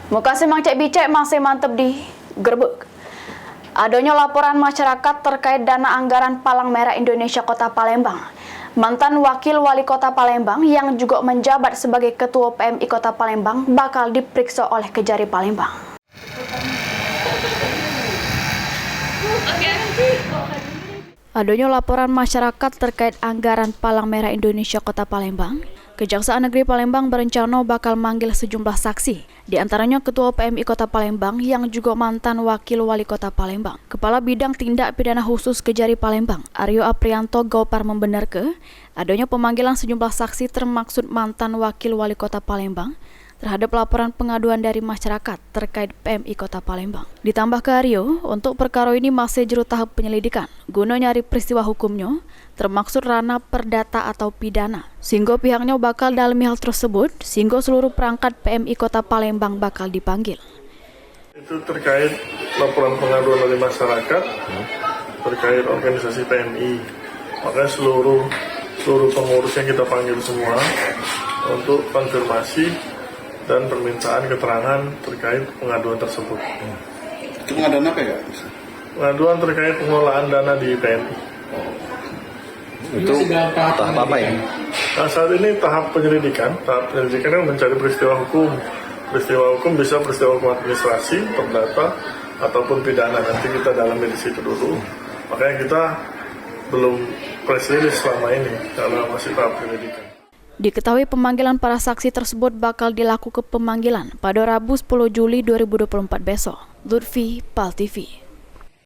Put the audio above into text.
Muka semang cek bicek masih mantep di gerbek. Adanya laporan masyarakat terkait dana anggaran Palang Merah Indonesia Kota Palembang. Mantan Wakil Wali Kota Palembang yang juga menjabat sebagai Ketua PMI Kota Palembang bakal diperiksa oleh Kejari Palembang. Adanya laporan masyarakat terkait anggaran Palang Merah Indonesia Kota Palembang. Kejaksaan Negeri Palembang berencana bakal manggil sejumlah saksi, di antaranya Ketua PMI Kota Palembang yang juga mantan Wakil Wali Kota Palembang. Kepala Bidang Tindak Pidana Khusus Kejari Palembang, Aryo Aprianto Gaupar membenarkan adanya pemanggilan sejumlah saksi termaksud mantan Wakil Wali Kota Palembang terhadap laporan pengaduan dari masyarakat terkait PMI Kota Palembang. Ditambah ke Aryo, untuk perkara ini masih juru tahap penyelidikan, guna nyari peristiwa hukumnya, termaksud ranah perdata atau pidana. Sehingga pihaknya bakal dalami hal tersebut, sehingga seluruh perangkat PMI Kota Palembang bakal dipanggil. Itu terkait laporan pengaduan dari masyarakat terkait organisasi PMI. Makanya seluruh pengurus yang kita panggil semua untuk konfirmasi dan permintaan keterangan terkait pengaduan tersebut. Itu pengaduan apa ya? Pengaduan terkait pengelolaan dana di PMI. Itu tahap apa ya? Nah, saat ini tahap penyelidikan yang mencari peristiwa hukum. Peristiwa hukum bisa peristiwa hukum administrasi, perdata, ataupun pidana. Nanti kita dalami di situ dulu. Makanya kita belum press release selama ini karena masih tahap penyelidikan. Diketahui pemanggilan para saksi tersebut bakal dilakukan pemanggilan pada Rabu 10 Juli 2024 besok. Lutfi, PAL TV.